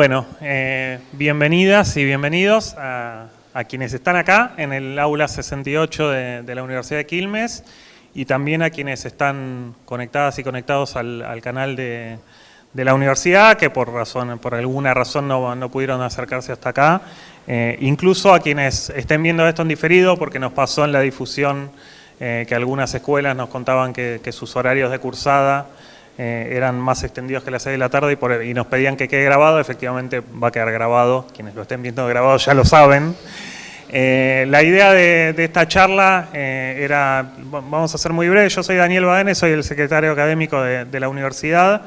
Bueno, bienvenidas y bienvenidos a quienes están acá en el aula 68 de la Universidad de Quilmes y también a quienes están conectadas y conectados al canal de la universidad, que por alguna razón no pudieron acercarse hasta acá. Incluso a quienes estén viendo esto en diferido, porque nos pasó en la difusión que algunas escuelas nos contaban que sus horarios de cursada eran más extendidos que las 6 de la tarde y nos pedían que quede grabado. Efectivamente va a quedar grabado, quienes lo estén viendo grabado ya lo saben. La idea de esta charla era, vamos a ser muy breves, yo soy Daniel Badene, soy el secretario académico de la universidad.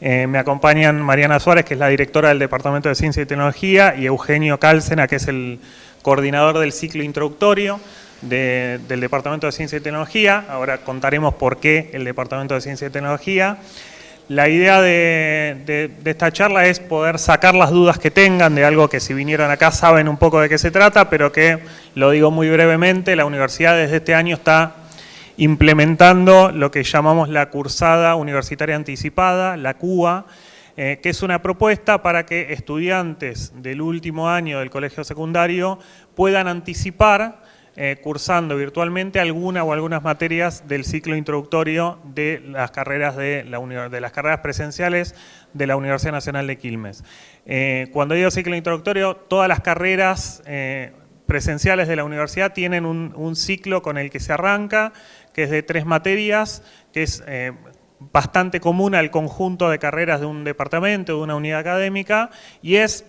Me acompañan Mariana Suárez, que es la directora del Departamento de Ciencia y Tecnología, y Eugenio Cálcena, que es el coordinador del ciclo introductorio del Departamento de Ciencia y Tecnología. Ahora contaremos por qué el Departamento de Ciencia y Tecnología. La idea de esta charla es poder sacar las dudas que tengan de algo que, si vinieron acá, saben un poco de qué se trata, pero que, lo digo muy brevemente, la universidad desde este año está implementando lo que llamamos la Cursada Universitaria Anticipada, la CUA, que es una propuesta para que estudiantes del último año del colegio secundario puedan anticipar cursando virtualmente alguna o algunas materias del ciclo introductorio de las carreras de las carreras presenciales de la Universidad Nacional de Quilmes. Cuando digo ciclo introductorio, todas las carreras presenciales de la universidad tienen un ciclo con el que se arranca, que es de 3 materias, que es bastante común al conjunto de carreras de un departamento, de una unidad académica, y es,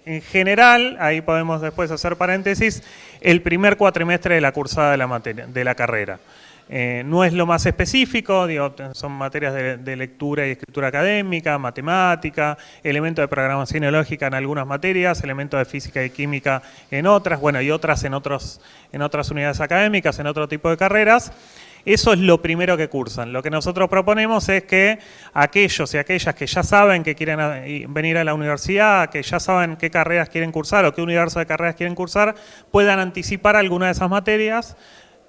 en general, ahí podemos después hacer paréntesis, el primer cuatrimestre de la cursada de la carrera. No es lo más específico, digo, son materias de lectura y escritura académica, matemática, elementos de programación lógica en algunas materias, elementos de física y química en otras, bueno, y otras en otras unidades académicas, en otro tipo de carreras. Eso es lo primero que cursan. Lo que nosotros proponemos es que aquellos y aquellas que ya saben que quieren venir a la universidad, que ya saben qué carreras quieren cursar o qué universo de carreras quieren cursar, puedan anticipar alguna de esas materias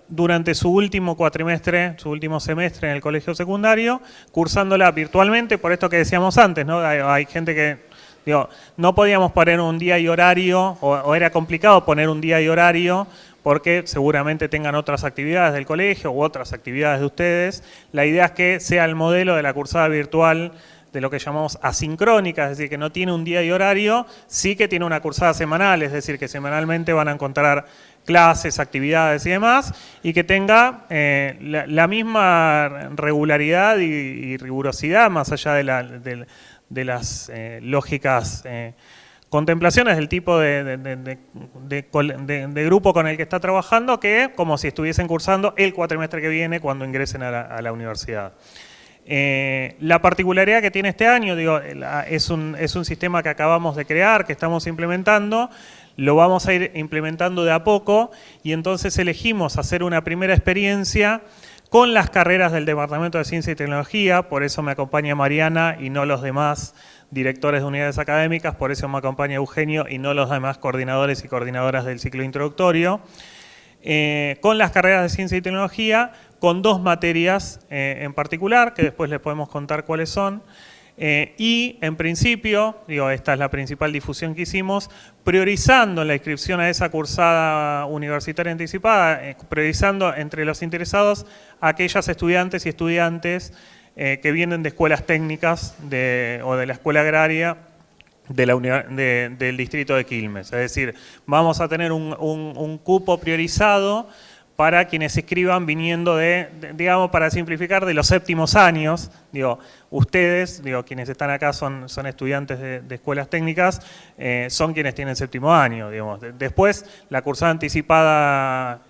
durante su último cuatrimestre, su último semestre en el colegio secundario, cursándola virtualmente, por esto que decíamos antes, ¿no? Hay gente que, digo, no podíamos poner un día y horario, o era complicado poner un día y horario, porque seguramente tengan otras actividades del colegio u otras actividades de ustedes. La idea es que sea el modelo de la cursada virtual de lo que llamamos asincrónica, es decir, que no tiene un día y horario, sí que tiene una cursada semanal, es decir, que semanalmente van a encontrar clases, actividades y demás, y que tenga la misma regularidad y rigurosidad, más allá de las lógicas contemplaciones del tipo de grupo con el que está trabajando, que como si estuviesen cursando el cuatrimestre que viene cuando ingresen a la universidad. La particularidad que tiene este año, digo, es un sistema que acabamos de crear, que estamos implementando, lo vamos a ir implementando de a poco, y entonces elegimos hacer una primera experiencia con las carreras del Departamento de Ciencia y Tecnología. Por eso me acompaña Mariana y no los demás directores de unidades académicas, por eso me acompaña Eugenio y no los demás coordinadores y coordinadoras del ciclo introductorio, con las carreras de Ciencia y Tecnología, con 2 materias en particular, que después les podemos contar cuáles son, y en principio, digo, esta es la principal difusión que hicimos, priorizando la inscripción a esa cursada universitaria anticipada, priorizando entre los interesados a aquellas estudiantes y estudiantes que vienen de escuelas técnicas o de la escuela agraria del distrito de Quilmes. Es decir, vamos a tener un cupo priorizado para quienes se escriban viniendo digamos, para simplificar, de los séptimos años. Digo, ustedes, digo, quienes están acá son estudiantes de escuelas técnicas, son quienes tienen séptimo año, digamos. Después, la cursada anticipada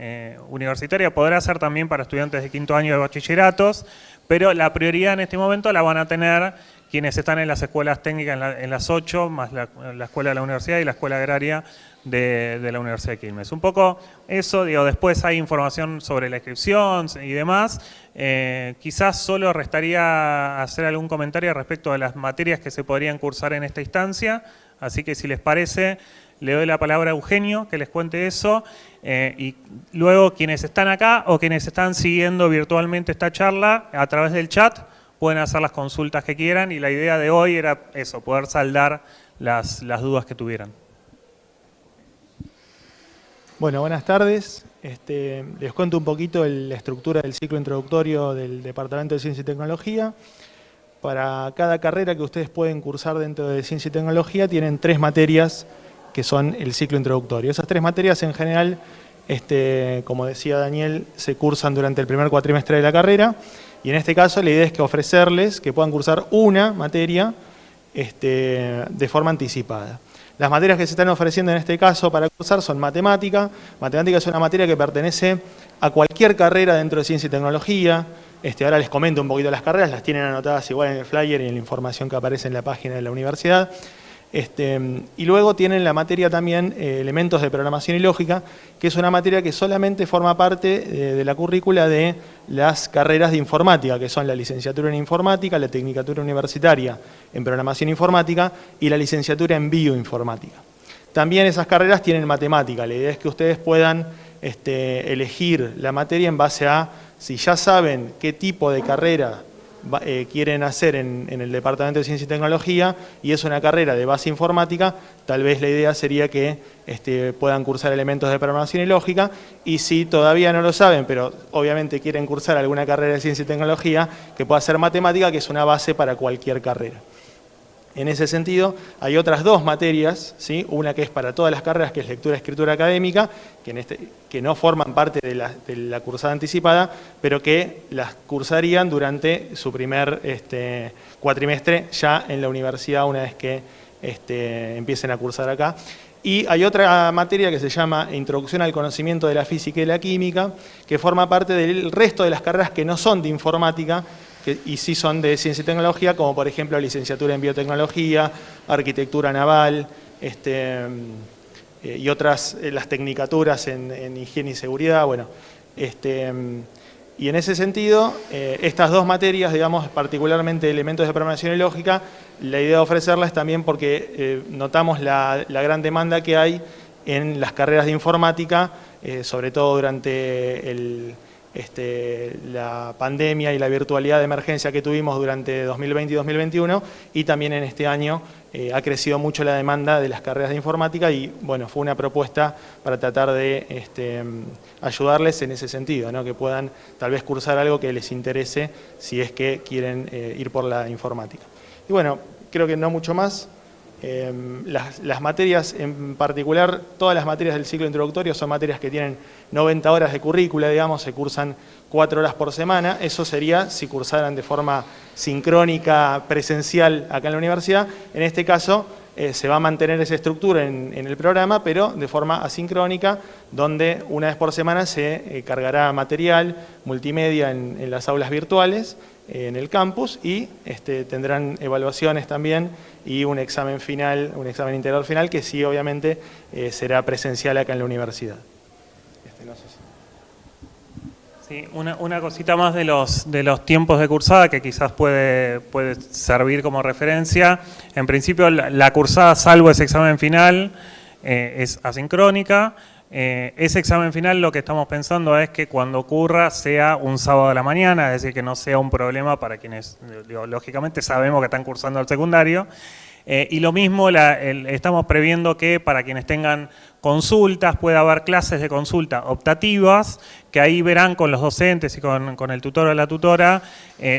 universitaria podrá ser también para estudiantes de quinto año de bachilleratos, pero la prioridad en este momento la van a tener quienes están en las escuelas técnicas, en las 8, más la escuela de la universidad y la escuela agraria de la Universidad de Quilmes. Un poco eso, digo, después hay información sobre la inscripción y demás. Quizás solo restaría hacer algún comentario respecto de las materias que se podrían cursar en esta instancia, así que si les parece, le doy la palabra a Eugenio, que les cuente eso, y luego quienes están acá o quienes están siguiendo virtualmente esta charla a través del chat, pueden hacer las consultas que quieran y la idea de hoy era eso, poder saldar las dudas que tuvieran. Bueno, buenas tardes. Les cuento un poquito la estructura del ciclo introductorio del Departamento de Ciencia y Tecnología. Para cada carrera que ustedes pueden cursar dentro de Ciencia y Tecnología tienen 3 materias que son el ciclo introductorio. Esas 3 materias en general, como decía Daniel, se cursan durante el primer cuatrimestre de la carrera y en este caso la idea es que ofrecerles que puedan cursar una materia de forma anticipada. Las materias que se están ofreciendo en este caso para cursar son matemática. Matemática es una materia que pertenece a cualquier carrera dentro de Ciencia y Tecnología. Ahora les comento un poquito las carreras, las tienen anotadas igual en el flyer y en la información que aparece en la página de la universidad. Y luego tienen la materia también elementos de programación y lógica, que es una materia que solamente forma parte de la currícula de las carreras de informática, que son la licenciatura en informática, la tecnicatura universitaria en programación informática y la licenciatura en bioinformática. También esas carreras tienen matemática, la idea es que ustedes puedan elegir la materia en base a si ya saben qué tipo de carrera quieren hacer en el Departamento de Ciencia y Tecnología y es una carrera de base informática, tal vez la idea sería que puedan cursar elementos de programación y lógica, y si todavía no lo saben, pero obviamente quieren cursar alguna carrera de Ciencia y Tecnología, que pueda ser matemática, que es una base para cualquier carrera. En ese sentido, hay otras 2 materias, ¿sí? Una que es para todas las carreras, que es lectura y escritura académica, que no forman parte de la cursada anticipada, pero que las cursarían durante su primer cuatrimestre ya en la universidad, una vez que empiecen a cursar acá. Y hay otra materia que se llama Introducción al conocimiento de la física y la química, que forma parte del resto de las carreras que no son de informática, y sí son de ciencia y tecnología, como por ejemplo licenciatura en biotecnología, arquitectura naval, y otras, las tecnicaturas en higiene y seguridad. Bueno, y en ese sentido, estas 2 materias, digamos, particularmente elementos de programación y lógica, la idea de ofrecerlas también porque notamos la gran demanda que hay en las carreras de informática, sobre todo durante la pandemia y la virtualidad de emergencia que tuvimos durante 2020 y 2021, y también en este año ha crecido mucho la demanda de las carreras de informática y bueno, fue una propuesta para tratar de ayudarles en ese sentido, ¿no? Que puedan tal vez cursar algo que les interese si es que quieren ir por la informática. Y bueno, creo que no mucho más. Las materias en particular, todas las materias del ciclo introductorio son materias que tienen 90 horas de currícula, digamos, se cursan 4 horas por semana. Eso sería si cursaran de forma sincrónica, presencial acá en la universidad. En este caso se va a mantener esa estructura en el programa, pero de forma asincrónica, donde una vez por semana se cargará material multimedia en las aulas virtuales, en el campus, y tendrán evaluaciones también y un examen final, un examen integral final, que sí obviamente será presencial acá en la universidad. No sé si... Sí, una cosita más de los tiempos de cursada que quizás puede servir como referencia. En principio la cursada, salvo ese examen final, es asincrónica. Ese examen final lo que estamos pensando es que cuando ocurra sea un sábado a la mañana, es decir, que no sea un problema para quienes, lógicamente sabemos que están cursando al secundario. Y lo mismo, estamos previendo que para quienes tengan consultas pueda haber clases de consulta optativas, que ahí verán con los docentes y con el tutor o la tutora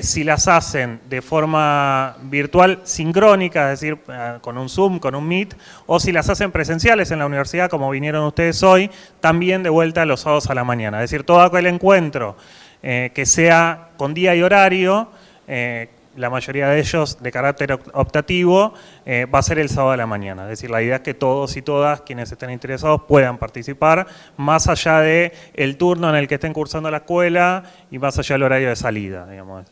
si las hacen de forma virtual sincrónica, es decir, con un Zoom, con un Meet, o si las hacen presenciales en la universidad, como vinieron ustedes hoy, también de vuelta los sábados a la mañana. Es decir, todo aquel encuentro que sea con día y horario, la mayoría de ellos de carácter optativo, va a ser el sábado a la mañana. Es decir, la idea es que todos y todas quienes estén interesados puedan participar, más allá del turno en el que estén cursando la escuela y más allá del horario de salida, digamos.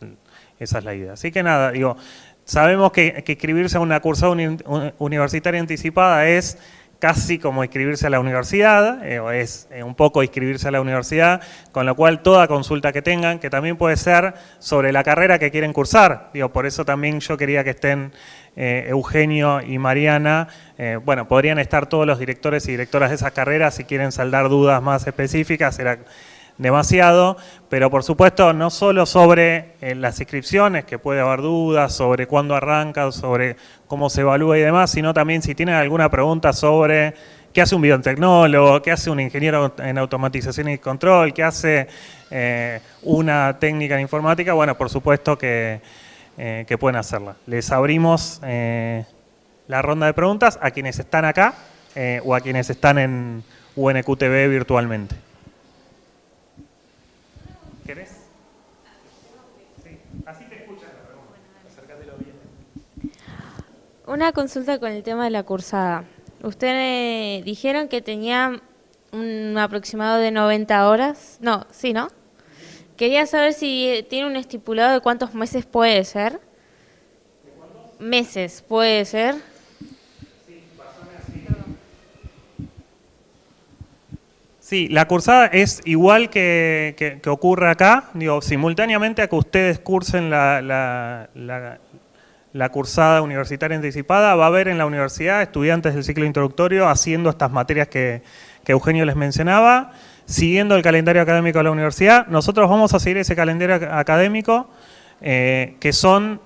Esa es la idea. Así que nada, digo, sabemos que inscribirse a una cursada universitaria anticipada es casi como inscribirse a la universidad, o es un poco inscribirse a la universidad, con lo cual toda consulta que tengan, que también puede ser sobre la carrera que quieren cursar, digo, por eso también yo quería que estén Eugenio y Mariana, bueno, podrían estar todos los directores y directoras de esas carreras si quieren saldar dudas más específicas, era demasiado, pero por supuesto no solo sobre las inscripciones, que puede haber dudas sobre cuándo arranca, sobre cómo se evalúa y demás, sino también si tienen alguna pregunta sobre qué hace un biotecnólogo, qué hace un ingeniero en automatización y control, qué hace una técnica en informática, bueno, por supuesto que pueden hacerla. Les abrimos la ronda de preguntas a quienes están acá o a quienes están en UNQTV virtualmente. ¿Querés? Sí, así te escuchan la pregunta. Acércatelo bien. Una consulta con el tema de la cursada. Ustedes dijeron que tenía un aproximado de 90 horas. No, sí, ¿no? Quería saber si tiene un estipulado de cuántos meses puede ser. ¿De cuántos? Meses puede ser. Sí, pasame así. Sí, la cursada es igual que ocurre acá, digo, simultáneamente a que ustedes cursen la cursada universitaria anticipada, va a haber en la universidad estudiantes del ciclo introductorio haciendo estas materias que Eugenio les mencionaba, siguiendo el calendario académico de la universidad. Nosotros vamos a seguir ese calendario académico, que son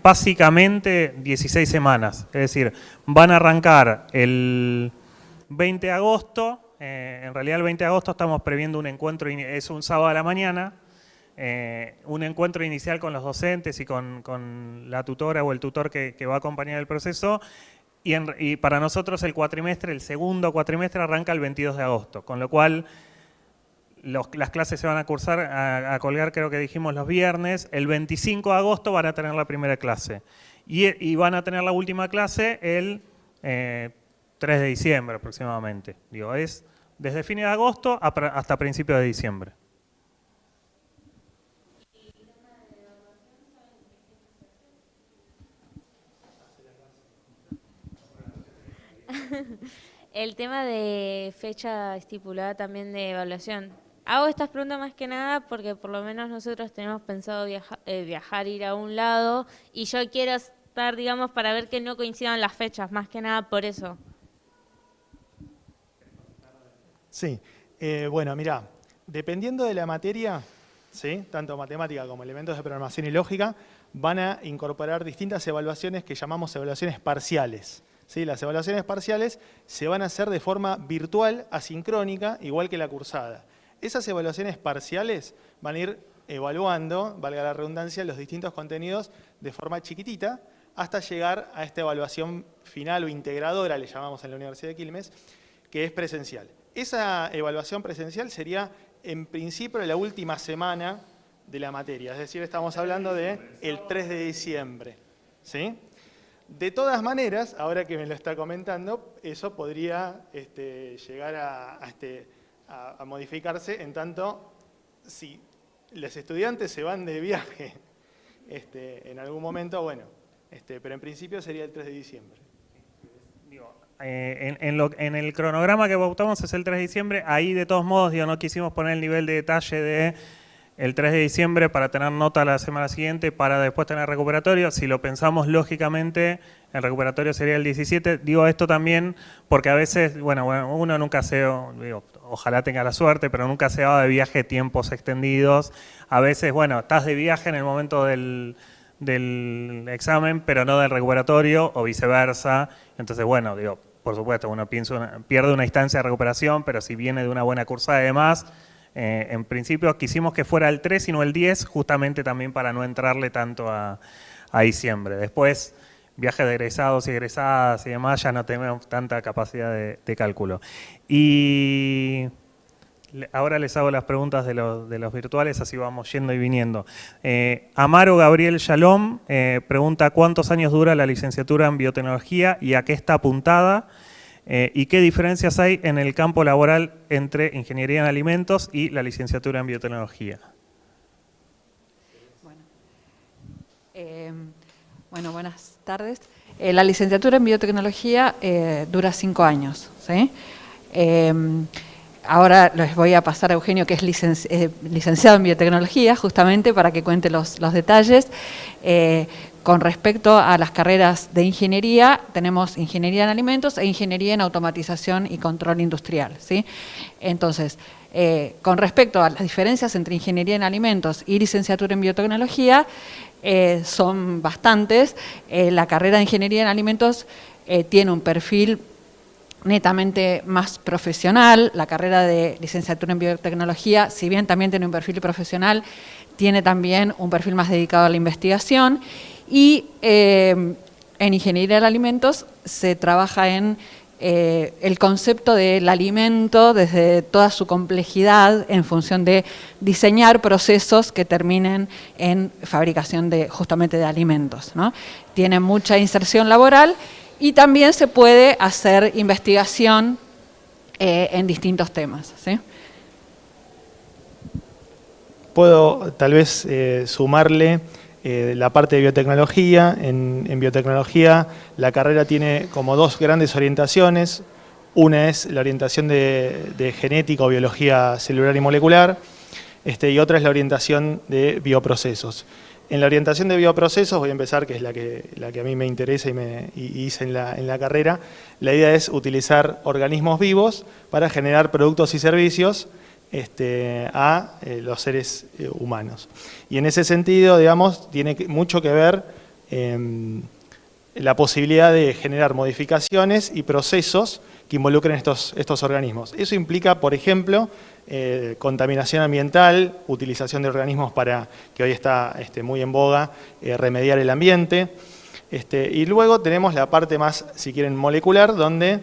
básicamente 16 semanas, es decir, van a arrancar el 20 de agosto, en realidad el 20 de agosto estamos previendo un encuentro, es un sábado a la mañana, un encuentro inicial con los docentes y con la tutora o el tutor que va a acompañar el proceso, y para nosotros el cuatrimestre, el segundo cuatrimestre arranca el 22 de agosto, con lo cual las clases se van a cursar, a colgar, creo que dijimos los viernes, el 25 de agosto van a tener la primera clase y van a tener la última clase el 3 de diciembre aproximadamente, digo, es desde fines de agosto hasta principios de diciembre. El tema de fecha estipulada también de evaluación. Hago estas preguntas más que nada porque por lo menos nosotros tenemos pensado viajar, ir a un lado, y yo quiero estar, digamos, para ver que no coincidan las fechas, más que nada por eso. Sí, bueno, mirá, dependiendo de la materia, ¿sí?, tanto matemática como elementos de programación y lógica, van a incorporar distintas evaluaciones que llamamos evaluaciones parciales. ¿Sí? Las evaluaciones parciales se van a hacer de forma virtual, asincrónica, igual que la cursada. Esas evaluaciones parciales van a ir evaluando, valga la redundancia, los distintos contenidos de forma chiquitita, hasta llegar a esta evaluación final o integradora, le llamamos en la Universidad de Quilmes, que es presencial. Esa evaluación presencial sería, en principio, la última semana de la materia, es decir, estamos hablando del 3 de diciembre. ¿Sí? De todas maneras, ahora que me lo está comentando, eso podría llegar a modificarse en tanto si los estudiantes se van de viaje en algún momento, bueno, pero en principio sería el 3 de diciembre. En el cronograma que pautamos es el 3 de diciembre, ahí de todos modos no quisimos poner el nivel de detalle de el 3 de diciembre para tener nota la semana siguiente, para después tener recuperatorio. Si lo pensamos lógicamente, el recuperatorio sería el 17. Digo esto también porque a veces, bueno uno nunca ojalá tenga la suerte, pero nunca se va de viaje tiempos extendidos. A veces, bueno, estás de viaje en el momento del examen, pero no del recuperatorio, o viceversa. Entonces, bueno, por supuesto, uno pierde una instancia de recuperación, pero si viene de una buena cursada y demás, en principio quisimos que fuera el 3 y no el 10, justamente también para no entrarle tanto a diciembre. Después, viajes de egresados y egresadas y demás, ya no tenemos tanta capacidad de cálculo. Y ahora les hago las preguntas de los virtuales, así vamos yendo y viniendo. Amaro Gabriel Shalom pregunta ¿cuántos años dura la licenciatura en biotecnología y a qué está apuntada? ¿Y qué diferencias hay en el campo laboral entre ingeniería en alimentos y la licenciatura en biotecnología? Bueno, buenas tardes. La licenciatura en biotecnología dura 5 años, ¿sí? Ahora les voy a pasar a Eugenio, que es licenciado en biotecnología, justamente para que cuente los detalles. Con respecto a las carreras de ingeniería, tenemos ingeniería en alimentos e ingeniería en automatización y control industrial, ¿sí? Entonces, Con respecto a las diferencias entre ingeniería en alimentos y licenciatura en biotecnología, son bastantes. La carrera de ingeniería en alimentos tiene un perfil netamente más profesional. La carrera de licenciatura en biotecnología, si bien también tiene un perfil profesional, tiene también un perfil más dedicado a la investigación. Y en ingeniería de alimentos se trabaja en el concepto del alimento desde toda su complejidad en función de diseñar procesos que terminen en fabricación justamente de alimentos, ¿no? Tiene mucha inserción laboral y también se puede hacer investigación en distintos temas, ¿sí? Puedo tal vez sumarle la parte de biotecnología. En biotecnología la carrera tiene como dos grandes orientaciones. Una es la orientación de genética o biología celular y molecular, y otra es la orientación de bioprocesos. En la orientación de bioprocesos, voy a empezar, que es la que a mí me interesa y hice en la carrera. La idea es utilizar organismos vivos para generar productos y servicios a los seres humanos. Y en ese sentido, digamos, tiene mucho que ver la posibilidad de generar modificaciones y procesos que involucren estos organismos. Eso implica, por ejemplo, contaminación ambiental, utilización de organismos para, que hoy está muy en boga, remediar el ambiente. Y luego tenemos la parte más, si quieren, molecular, donde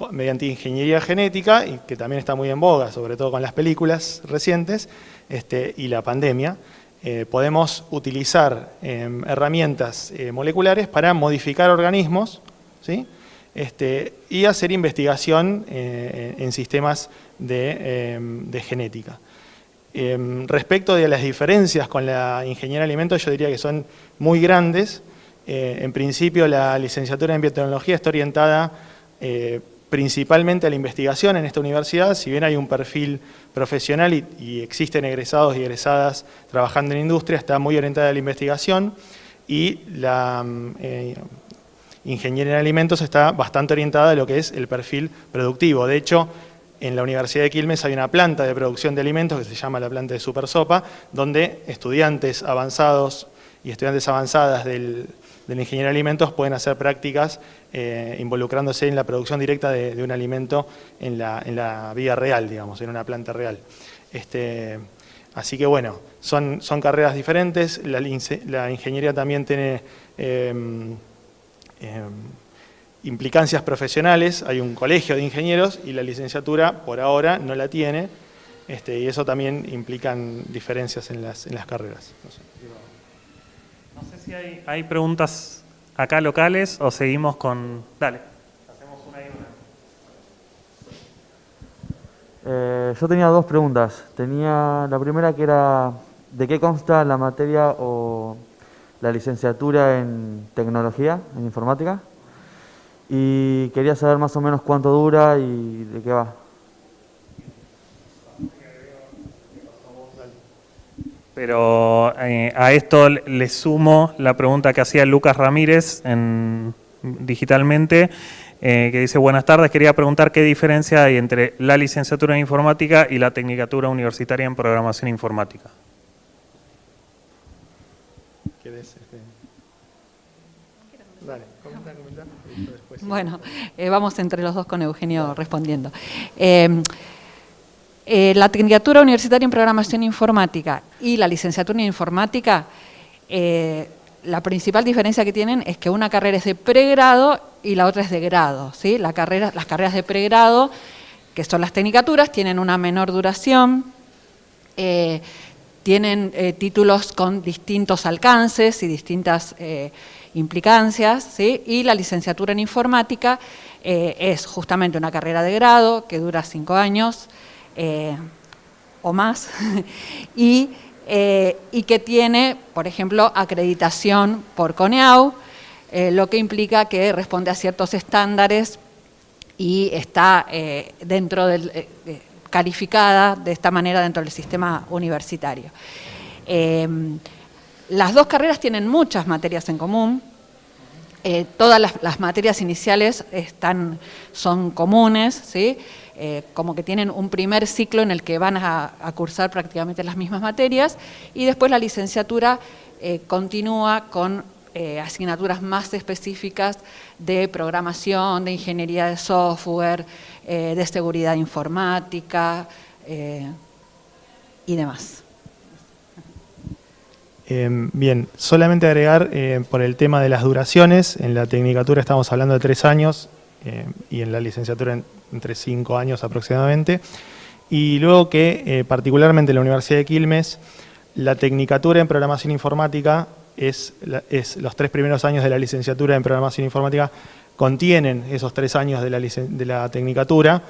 mediante ingeniería genética, y que también está muy en boga, sobre todo con las películas recientes y la pandemia, podemos utilizar herramientas moleculares para modificar organismos, ¿sí? Y hacer investigación en sistemas de genética. Respecto de las diferencias con la ingeniería de alimentos, yo diría que son muy grandes. En principio, la licenciatura en biotecnología está orientada principalmente a la investigación en esta universidad. Si bien hay un perfil profesional y existen egresados y egresadas trabajando en industria, está muy orientada a la investigación, y la ingeniería en alimentos está bastante orientada a lo que es el perfil productivo. De hecho, en la Universidad de Quilmes hay una planta de producción de alimentos que se llama la planta de Supersopa, donde estudiantes avanzados y estudiantes avanzadas de la ingeniería de alimentos pueden hacer prácticas involucrándose en la producción directa de un alimento en la vía real, digamos, en una planta real. Así que bueno, son carreras diferentes. La ingeniería también tiene implicancias profesionales. Hay un colegio de ingenieros y la licenciatura por ahora no la tiene, y eso también implican diferencias en las carreras. No sé. No sé si hay preguntas acá locales o seguimos con... Dale, hacemos una y una. Yo tenía dos preguntas. Tenía la primera, que era ¿de qué consta la materia o la licenciatura en tecnología, en informática? Y quería saber más o menos cuánto dura y de qué va. Pero a esto le sumo la pregunta que hacía Lucas Ramírez digitalmente, que dice: buenas tardes, quería preguntar qué diferencia hay entre la licenciatura en informática y la tecnicatura universitaria en programación informática. ¿Quieres? Dale, comenta. Bueno, vamos entre los dos con Eugenio respondiendo. La tecnicatura universitaria en programación informática y la licenciatura en informática, la principal diferencia que tienen es que una carrera es de pregrado y la otra es de grado, ¿sí? Las carreras de pregrado, que son las tecnicaturas, tienen una menor duración, tienen títulos con distintos alcances y distintas implicancias, ¿sí? Y la licenciatura en informática es justamente una carrera de grado que dura 5 años, o más, y que tiene, por ejemplo, acreditación por CONEAU, lo que implica que responde a ciertos estándares y está calificada de esta manera dentro del sistema universitario. Las dos carreras tienen muchas materias en común. Todas las materias iniciales son comunes, ¿sí? Como que tienen un primer ciclo en el que van a cursar prácticamente las mismas materias, y después la licenciatura continúa con asignaturas más específicas de programación, de ingeniería de software, de seguridad informática y demás. Bien, solamente agregar por el tema de las duraciones. En la tecnicatura estamos hablando de 3 años y en la licenciatura entre 5 años aproximadamente. Y luego que particularmente en la Universidad de Quilmes, la tecnicatura en programación informática es los 3 primeros años de la licenciatura en programación informática contienen esos 3 años de la tecnicatura.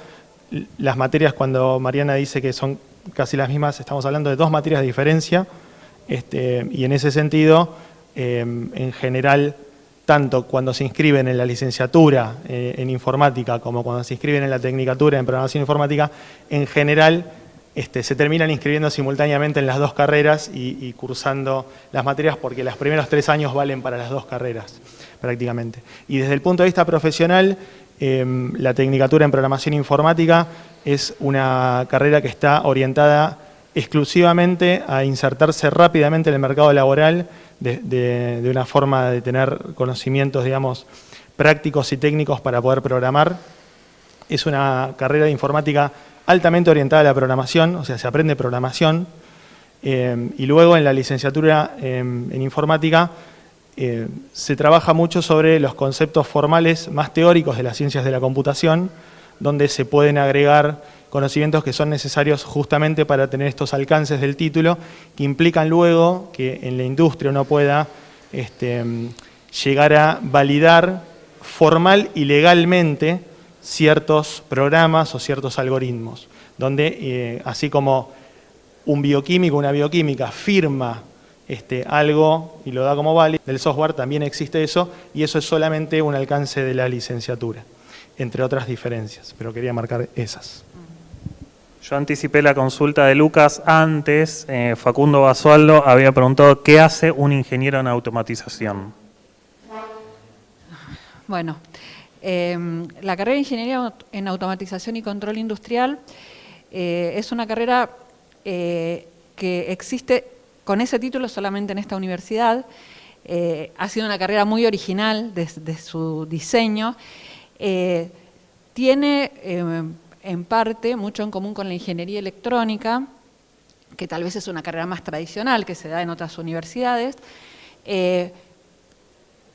Las materias, cuando Mariana dice que son casi las mismas, estamos hablando de 2 materias de diferencia. Y en ese sentido, en general, tanto cuando se inscriben en la licenciatura en informática como cuando se inscriben en la tecnicatura en programación informática, en general se terminan inscribiendo simultáneamente en las 2 carreras y cursando las materias, porque los primeros 3 años valen para las 2 carreras prácticamente. Y desde el punto de vista profesional, la tecnicatura en programación informática es una carrera que está orientada exclusivamente a insertarse rápidamente en el mercado laboral de una forma de tener conocimientos, digamos, prácticos y técnicos para poder programar. Es una carrera de informática altamente orientada a la programación, o sea, se aprende programación, y luego en la licenciatura en informática se trabaja mucho sobre los conceptos formales más teóricos de las ciencias de la computación, donde se pueden agregar conocimientos que son necesarios justamente para tener estos alcances del título, que implican luego que en la industria uno pueda llegar a validar formal y legalmente ciertos programas o ciertos algoritmos, donde así como un bioquímico, una bioquímica firma algo y lo da como válido, del software también existe eso, y eso es solamente un alcance de la licenciatura, entre otras diferencias, pero quería marcar esas. Yo anticipé la consulta de Lucas antes. Facundo Basualdo había preguntado ¿qué hace un ingeniero en automatización? Bueno, la carrera de Ingeniería en Automatización y Control Industrial es una carrera que existe con ese título solamente en esta universidad. Ha sido una carrera muy original desde su diseño. Tiene en parte mucho en común con la ingeniería electrónica, que tal vez es una carrera más tradicional que se da en otras universidades,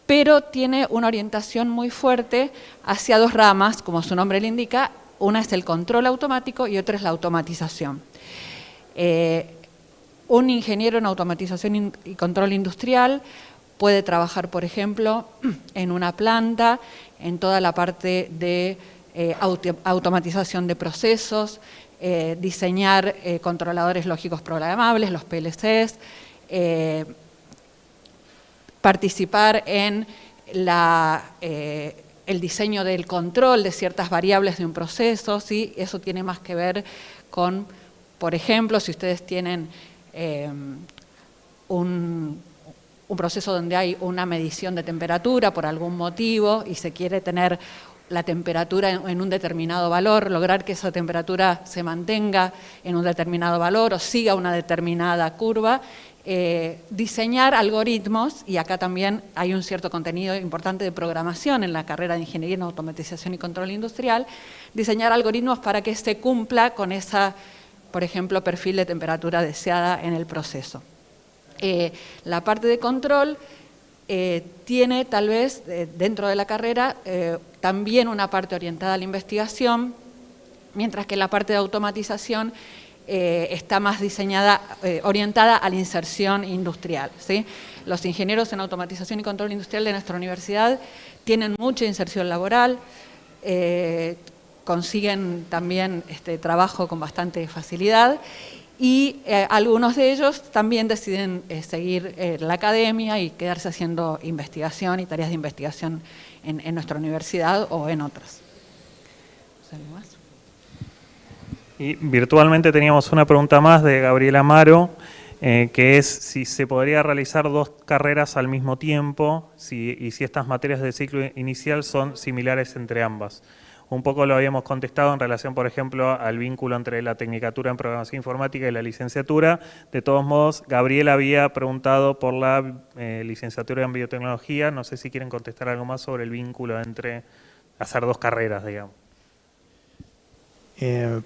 pero tiene una orientación muy fuerte hacia 2 ramas, como su nombre le indica. Una es el control automático y otra es la automatización. Un ingeniero en automatización y control industrial puede trabajar, por ejemplo, en una planta, en toda la parte de automatización de procesos, diseñar controladores lógicos programables, los PLCs, participar en el diseño del control de ciertas variables de un proceso, ¿sí? Eso tiene más que ver con, por ejemplo, si ustedes tienen un proceso donde hay una medición de temperatura por algún motivo y se quiere tener la temperatura en un determinado valor, lograr que esa temperatura se mantenga en un determinado valor o siga una determinada curva, diseñar algoritmos, y acá también hay un cierto contenido importante de programación en la carrera de Ingeniería en Automatización y Control Industrial, diseñar algoritmos para que se cumpla con esa, por ejemplo, perfil de temperatura deseada en el proceso. La parte de control tiene tal vez dentro de la carrera también una parte orientada a la investigación, mientras que la parte de automatización está más diseñada, orientada a la inserción industrial, ¿sí? Los ingenieros en automatización y control industrial de nuestra universidad tienen mucha inserción laboral, consiguen también trabajo con bastante facilidad, y algunos de ellos también deciden seguir la academia y quedarse haciendo investigación y tareas de investigación en nuestra universidad o en otras. ¿Algo más? Y virtualmente teníamos una pregunta más de Gabriela Amaro, que es si se podría realizar 2 carreras al mismo tiempo y si estas materias del ciclo inicial son similares entre ambas. Un poco lo habíamos contestado en relación, por ejemplo, al vínculo entre la Tecnicatura en Programación Informática y la licenciatura. De todos modos, Gabriel había preguntado por la licenciatura en Biotecnología. No sé si quieren contestar algo más sobre el vínculo entre hacer 2 carreras, digamos.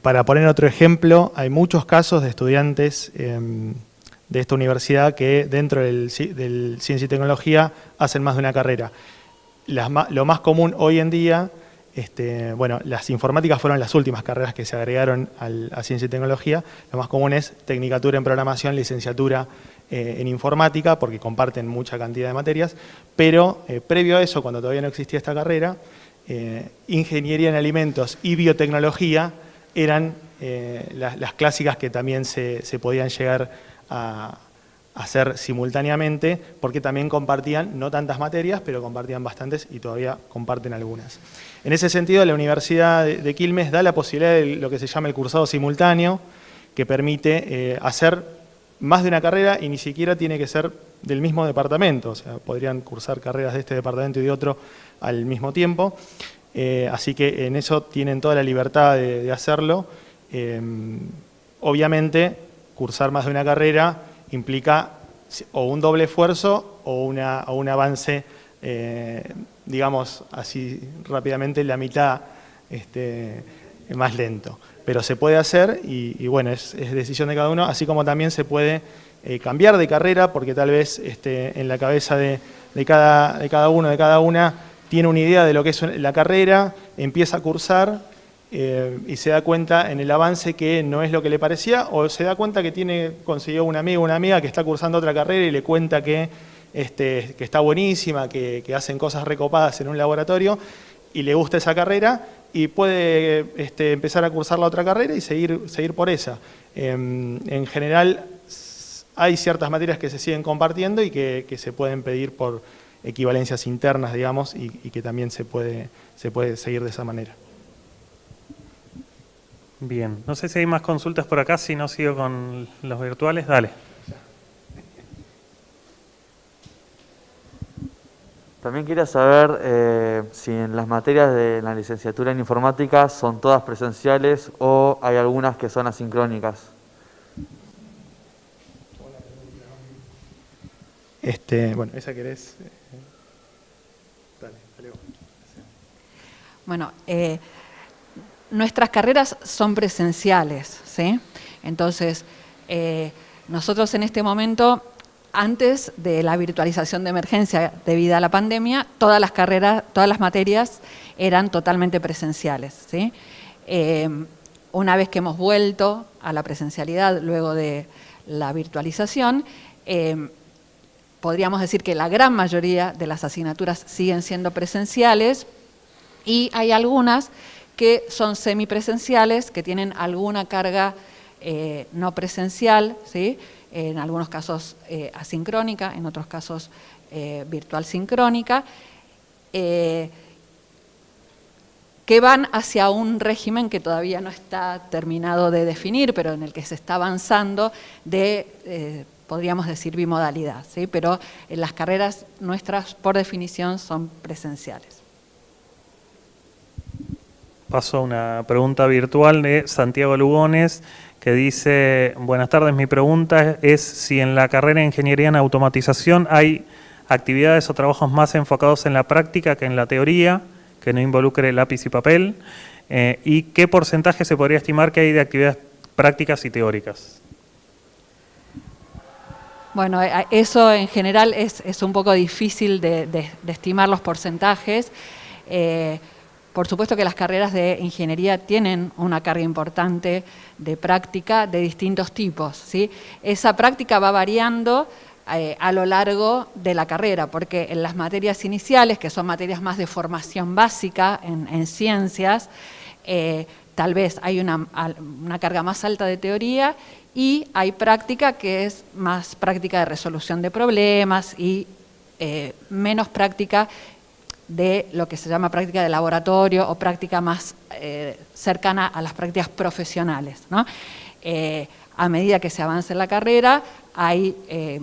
Para poner otro ejemplo, hay muchos casos de estudiantes de esta universidad que dentro del Ciencia y Tecnología hacen más de una carrera. Lo más común hoy en día, bueno, las informáticas fueron las últimas carreras que se agregaron a Ciencia y Tecnología. Lo más común es Tecnicatura en Programación, licenciatura en Informática, porque comparten mucha cantidad de materias, pero previo a eso, cuando todavía no existía esta carrera, Ingeniería en Alimentos y Biotecnología eran las clásicas que también se podían llegar a hacer simultáneamente, porque también compartían, no tantas materias, pero compartían bastantes y todavía comparten algunas. En ese sentido, la Universidad de Quilmes da la posibilidad de lo que se llama el cursado simultáneo, que permite hacer más de una carrera y ni siquiera tiene que ser del mismo departamento, o sea, podrían cursar carreras de este departamento y de otro al mismo tiempo, así que en eso tienen toda la libertad de hacerlo. Obviamente, cursar más de una carrera implica o un doble esfuerzo o un avance, digamos así rápidamente, la mitad más lento. Pero se puede hacer y bueno, es decisión de cada uno, así como también se puede cambiar de carrera, porque tal vez en la cabeza de cada uno, de cada una, tiene una idea de lo que es la carrera, empieza a cursar y se da cuenta en el avance que no es lo que le parecía, o se da cuenta que consiguió un amigo o una amiga que está cursando otra carrera y le cuenta que está buenísima, que hacen cosas recopadas en un laboratorio y le gusta esa carrera y puede empezar a cursar la otra carrera y seguir por esa. En general hay ciertas materias que se siguen compartiendo y que se pueden pedir por equivalencias internas, digamos, y que también se puede seguir de esa manera. Bien, no sé si hay más consultas por acá, si no sigo con los virtuales, dale. También quería saber si en las materias de la licenciatura en informática son todas presenciales o hay algunas que son asincrónicas. Bueno, esa querés. Dale vos. Bueno, nuestras carreras son presenciales, ¿sí? Entonces, nosotros en este momento, antes de la virtualización de emergencia debido a la pandemia, todas las carreras, todas las materias eran totalmente presenciales, ¿sí? Una vez que hemos vuelto a la presencialidad luego de la virtualización, podríamos decir que la gran mayoría de las asignaturas siguen siendo presenciales y hay algunas que son semipresenciales, que tienen alguna carga no presencial, ¿sí? En algunos casos asincrónica, en otros casos virtual sincrónica, que van hacia un régimen que todavía no está terminado de definir, pero en el que se está avanzando de, podríamos decir, bimodalidad, ¿sí? Pero las carreras nuestras, por definición, son presenciales. Paso a una pregunta virtual de Santiago Lugones, que dice: buenas tardes, mi pregunta es si en la carrera de Ingeniería en Automatización hay actividades o trabajos más enfocados en la práctica que en la teoría, que no involucre lápiz y papel, y qué porcentaje se podría estimar que hay de actividades prácticas y teóricas. Bueno, eso en general es un poco difícil de estimar los porcentajes. Por supuesto que las carreras de ingeniería tienen una carga importante de práctica de distintos tipos, ¿sí? Esa práctica va variando a lo largo de la carrera, porque en las materias iniciales, que son materias más de formación básica en ciencias, tal vez hay una carga más alta de teoría y hay práctica que es más práctica de resolución de problemas y menos práctica de lo que se llama práctica de laboratorio o práctica más cercana a las prácticas profesionales, ¿no? a medida que se avanza en la carrera, hay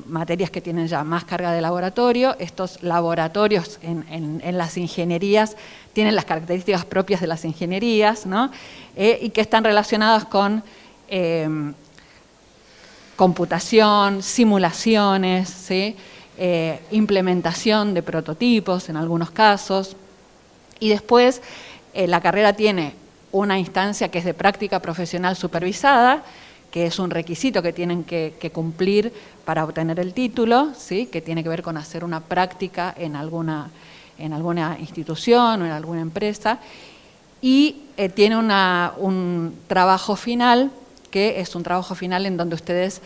materias que tienen ya más carga de laboratorio. Estos laboratorios en las ingenierías tienen las características propias de las ingenierías, ¿no? Y que están relacionadas con computación, simulaciones, ¿sí? Implementación de prototipos en algunos casos. Y después la carrera tiene una instancia que es de práctica profesional supervisada, que es un requisito que tienen que cumplir para obtener el título, ¿sí? Que tiene que ver con hacer una práctica en alguna institución o en alguna empresa. Y tiene un trabajo final, que es un trabajo final en donde ustedes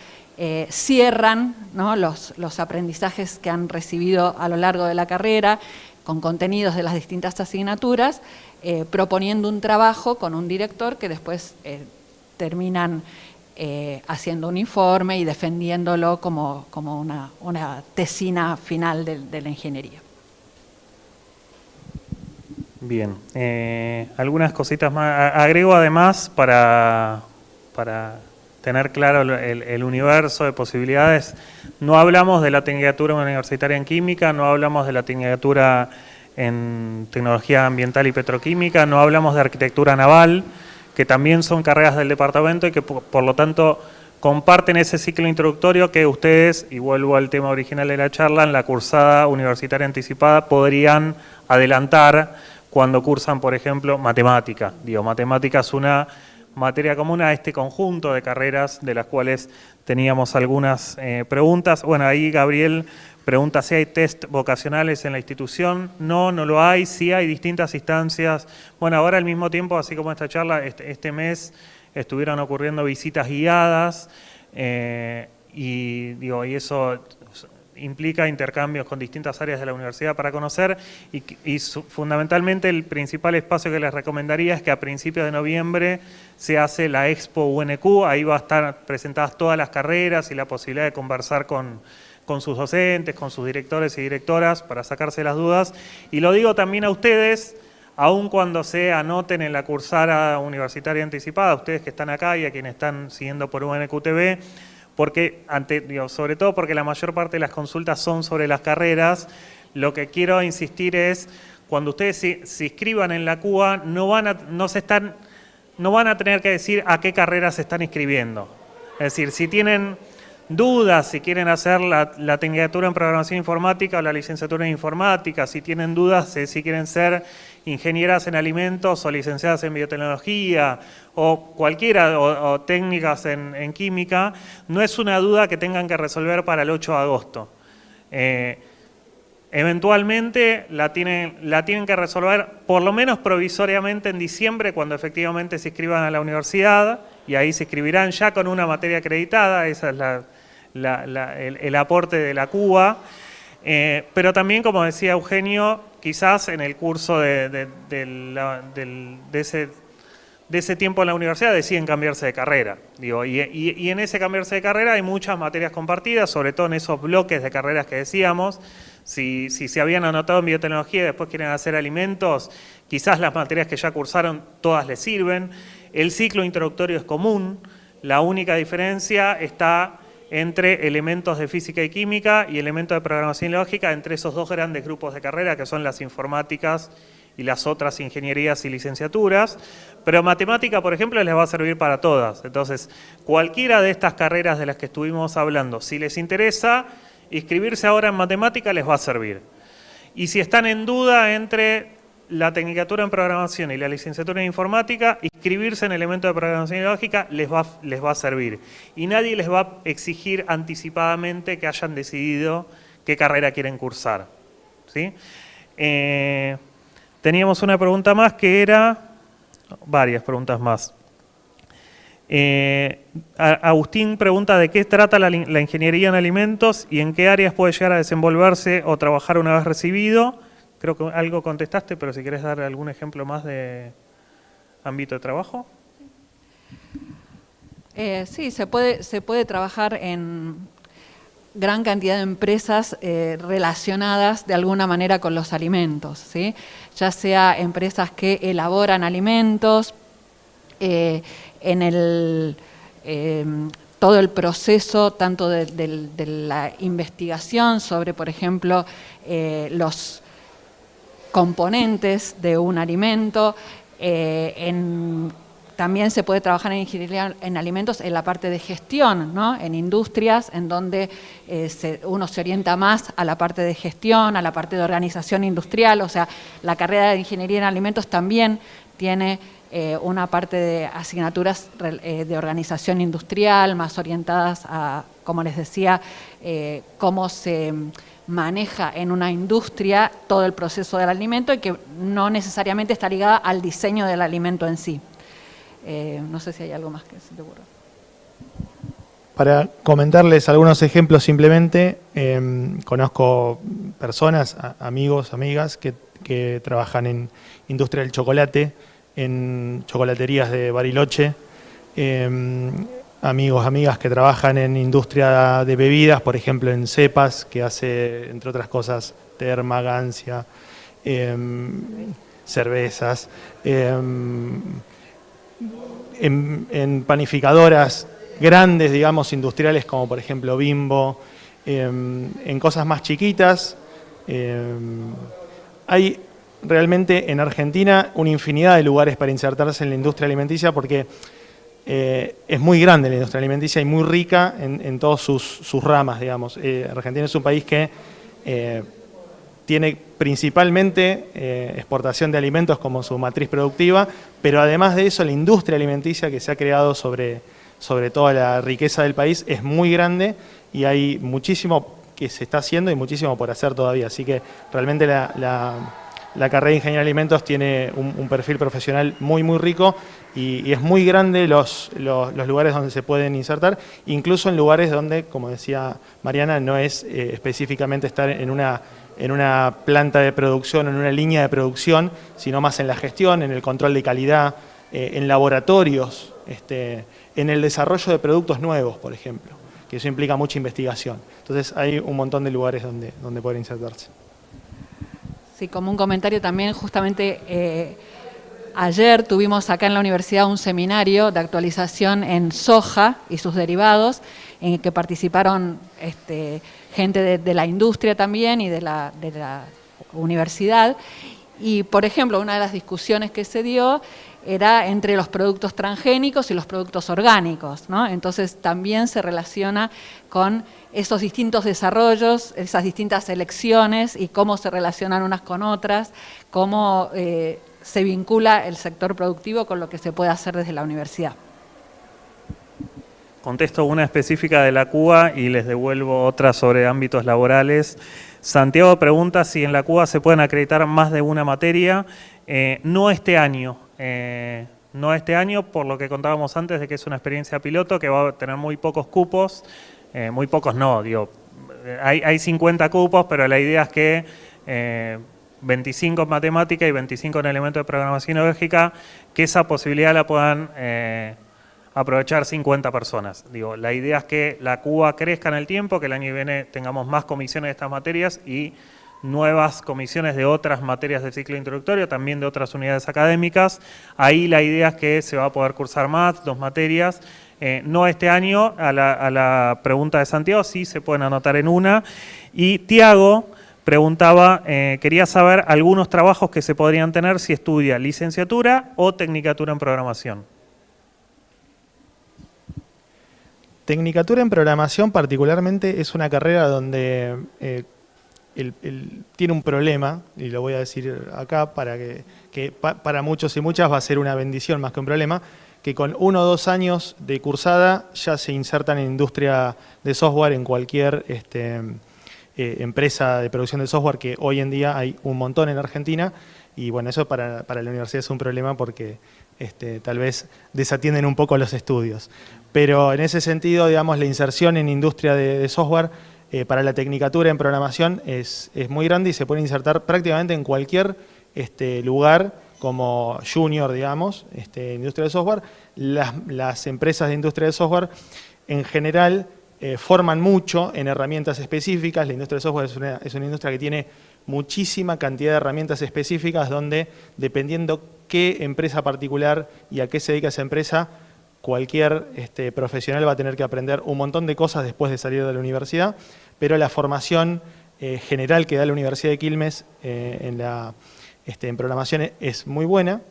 cierran, ¿no? los aprendizajes que han recibido a lo largo de la carrera, con contenidos de las distintas asignaturas, proponiendo un trabajo con un director que después terminan haciendo un informe y defendiéndolo como una tesina final de la ingeniería. Bien, algunas cositas más. Agrego además para tener claro el universo de posibilidades. No hablamos de la tecnicatura universitaria en química, no hablamos de la tecnicatura en tecnología ambiental y petroquímica, no hablamos de arquitectura naval, que también son carreras del departamento y que por lo tanto comparten ese ciclo introductorio que ustedes, y vuelvo al tema original de la charla, en la cursada universitaria anticipada podrían adelantar cuando cursan, por ejemplo, matemática. Matemática es una materia común a este conjunto de carreras de las cuales teníamos algunas preguntas. Bueno, ahí Gabriel pregunta si hay test vocacionales en la institución. No, no lo hay. Sí hay distintas instancias. Bueno, ahora al mismo tiempo, así como esta charla, este mes estuvieron ocurriendo visitas guiadas y eso implica intercambios con distintas áreas de la universidad para conocer y fundamentalmente el principal espacio que les recomendaría es que a principios de noviembre se hace la Expo UNQ, ahí va a estar presentadas todas las carreras y la posibilidad de conversar con sus docentes, con sus directores y directoras para sacarse las dudas. Y lo digo también a ustedes, aun cuando se anoten en la cursada universitaria anticipada, ustedes que están acá y a quienes están siguiendo por UNQ TV, porque sobre todo porque la mayor parte de las consultas son sobre las carreras, lo que quiero insistir es, cuando ustedes se inscriban en la CUA, no van a tener que decir a qué carreras se están inscribiendo. Es decir, si tienen dudas, si quieren hacer la tecnicatura en programación informática o la licenciatura en informática, si tienen dudas si quieren ser ingenieras en alimentos o licenciadas en biotecnología o cualquiera, o técnicas en química, no es una duda que tengan que resolver para el 8 de agosto. Eventualmente la tienen que resolver por lo menos provisoriamente en diciembre, cuando efectivamente se inscriban a la universidad, y ahí se inscribirán ya con una materia acreditada, esa es el aporte de la CUA. Pero también, como decía Eugenio, quizás en el curso de ese tiempo en la universidad deciden cambiarse de carrera. Y en ese cambiarse de carrera hay muchas materias compartidas, sobre todo en esos bloques de carreras que decíamos. Si se habían anotado en biotecnología y después quieren hacer alimentos, quizás las materias que ya cursaron todas les sirven. El ciclo introductorio es común, la única diferencia está entre elementos de física y química y elementos de programación y lógica, entre esos dos grandes grupos de carrera que son las informáticas y las otras ingenierías y licenciaturas. Pero matemática, por ejemplo, les va a servir para todas. Entonces, cualquiera de estas carreras de las que estuvimos hablando, si les interesa, inscribirse ahora en matemática les va a servir. Y si están en duda entre la tecnicatura en programación y la licenciatura en informática, inscribirse en elementos de programación y lógica les va a servir. Y nadie les va a exigir anticipadamente que hayan decidido qué carrera quieren cursar. ¿Sí? Teníamos una pregunta más que era, varias preguntas más. Agustín pregunta de qué trata la ingeniería en alimentos y en qué áreas puede llegar a desenvolverse o trabajar una vez recibido. Creo que algo contestaste, pero si querés dar algún ejemplo más de ámbito de trabajo. Sí, se puede trabajar en gran cantidad de empresas relacionadas de alguna manera con los alimentos, ¿sí? Ya sea empresas que elaboran alimentos, todo el proceso, tanto de la investigación sobre, por ejemplo, los componentes de un alimento. También se puede trabajar en ingeniería en alimentos en la parte de gestión, ¿no? En industrias, en donde uno se orienta más a la parte de gestión, a la parte de organización industrial. O sea, la carrera de ingeniería en alimentos también tiene una parte de asignaturas de organización industrial, más orientadas a, como les decía, cómo se maneja en una industria todo el proceso del alimento y que no necesariamente está ligada al diseño del alimento en sí. No sé si hay algo más que se te ocurra. Para comentarles algunos ejemplos simplemente, conozco personas, amigos, amigas, que trabajan en industria del chocolate, en chocolaterías de Bariloche, amigos, amigas que trabajan en industria de bebidas, por ejemplo en Cepas, que hace, entre otras cosas, Terma, Gancia, cervezas, en panificadoras grandes, digamos, industriales, como por ejemplo Bimbo, en cosas más chiquitas. Hay realmente en Argentina una infinidad de lugares para insertarse en la industria alimenticia porque es muy grande la industria alimenticia y muy rica en todas sus ramas, digamos. Argentina es un país que tiene principalmente exportación de alimentos como su matriz productiva, pero además de eso la industria alimenticia que se ha creado sobre toda la riqueza del país es muy grande y hay muchísimo que se está haciendo y muchísimo por hacer todavía. Así que realmente la carrera de Ingeniería de Alimentos tiene un perfil profesional muy rico y es muy grande los lugares donde se pueden insertar, incluso en lugares donde, como decía Mariana, no es específicamente estar en una planta de producción, en una línea de producción, sino más en la gestión, en el control de calidad, en laboratorios, en el desarrollo de productos nuevos, por ejemplo, que eso implica mucha investigación. Entonces hay un montón de lugares donde poder insertarse. Sí, como un comentario también, justamente ayer tuvimos acá en la universidad un seminario de actualización en soja y sus derivados, en el que participaron gente de la industria también y de la universidad. Y, por ejemplo, una de las discusiones que se dio era entre los productos transgénicos y los productos orgánicos, ¿no? Entonces también se relaciona con esos distintos desarrollos, esas distintas elecciones y cómo se relacionan unas con otras, cómo se vincula el sector productivo con lo que se puede hacer desde la universidad. Contesto una específica de la CUBA y les devuelvo otra sobre ámbitos laborales. Santiago pregunta si en la CUBA se pueden acreditar más de una materia. No este año. No este año, por lo que contábamos antes de que es una experiencia piloto que va a tener muy pocos cupos. Muy pocos no, digo, hay 50 cupos, pero la idea es que 25 en matemática y 25 en elementos de programación lógica, que esa posibilidad la puedan aprovechar 50 personas. Digo, la idea es que la CUBA crezca en el tiempo, que el año que viene tengamos más comisiones de estas materias y nuevas comisiones de otras materias del ciclo introductorio, también de otras unidades académicas. Ahí la idea es que se va a poder cursar más, 2 materias. No este año, a la pregunta de Santiago, sí se pueden anotar en una. Y Tiago preguntaba, quería saber algunos trabajos que se podrían tener si estudia licenciatura o tecnicatura en programación. Tecnicatura en programación particularmente es una carrera donde tiene un problema, y lo voy a decir acá para que para muchos y muchas va a ser una bendición más que un problema, que con 1 o 2 años de cursada ya se insertan en industria de software en cualquier empresa de producción de software, que hoy en día hay un montón en Argentina, y bueno, eso para la universidad es un problema porque tal vez desatienden un poco los estudios. Pero en ese sentido, digamos, la inserción en industria de software para la tecnicatura en programación es muy grande y se puede insertar prácticamente en cualquier lugar como junior, digamos, industria de software. Las empresas de industria de software en general forman mucho en herramientas específicas. La industria de software es una industria que tiene muchísima cantidad de herramientas específicas donde, dependiendo qué empresa particular y a qué se dedica esa empresa, cualquier profesional va a tener que aprender un montón de cosas después de salir de la universidad, pero la formación general que da la Universidad de Quilmes en programación es muy buena,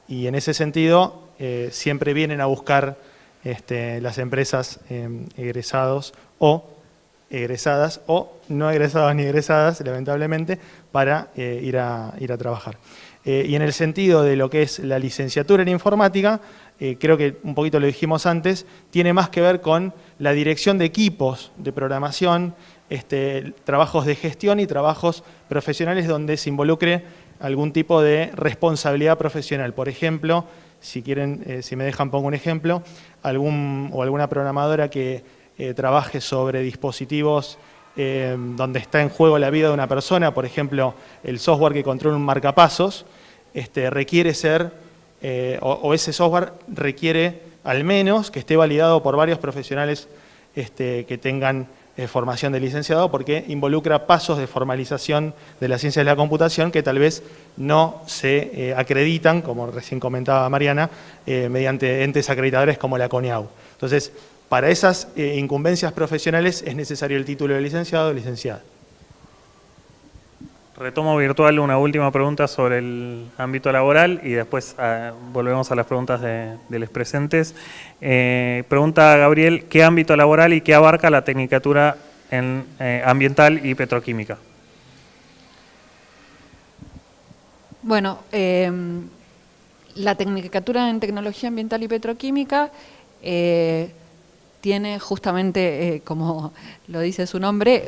y en ese sentido siempre vienen a buscar las empresas egresados o egresadas o no egresados ni egresadas, lamentablemente, para ir a trabajar. Y en el sentido de lo que es la licenciatura en informática, creo que un poquito lo dijimos antes, tiene más que ver con la dirección de equipos de programación, trabajos de gestión y trabajos profesionales donde se involucre algún tipo de responsabilidad profesional. Por ejemplo, si quieren, si me dejan pongo un ejemplo, alguna programadora que trabaje sobre dispositivos donde está en juego la vida de una persona, por ejemplo, el software que controla un marcapasos, requiere ser, o ese software requiere al menos que esté validado por varios profesionales que tengan formación de licenciado, porque involucra pasos de formalización de la ciencia de la computación que tal vez no se acreditan, como recién comentaba Mariana, mediante entes acreditadores como la CONIAU. Entonces, para esas incumbencias profesionales es necesario el título de licenciado o licenciada. Retomo virtual una última pregunta sobre el ámbito laboral y después volvemos a las preguntas de los presentes. Pregunta Gabriel, ¿qué ámbito laboral y qué abarca la tecnicatura en ambiental y petroquímica? Bueno, la tecnicatura en tecnología ambiental y petroquímica tiene justamente, como lo dice su nombre,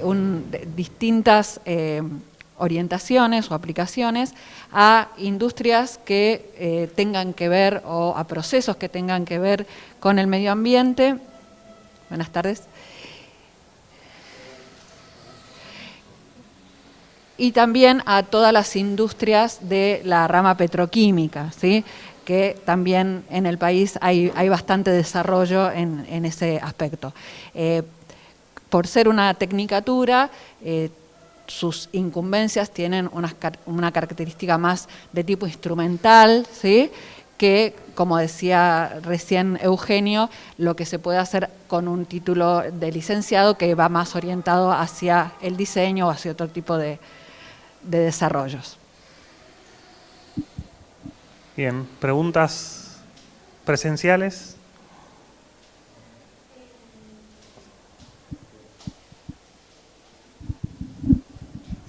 distintas orientaciones o aplicaciones a industrias que tengan que ver o a procesos que tengan que ver con el medio ambiente. Buenas tardes. Y también a todas las industrias de la rama petroquímica, ¿sí? Que también en el país hay bastante desarrollo en ese aspecto. Por ser una tecnicatura, sus incumbencias tienen una característica más de tipo instrumental, ¿sí? Que, como decía recién Eugenio, lo que se puede hacer con un título de licenciado que va más orientado hacia el diseño o hacia otro tipo de desarrollos. Bien, ¿preguntas presenciales?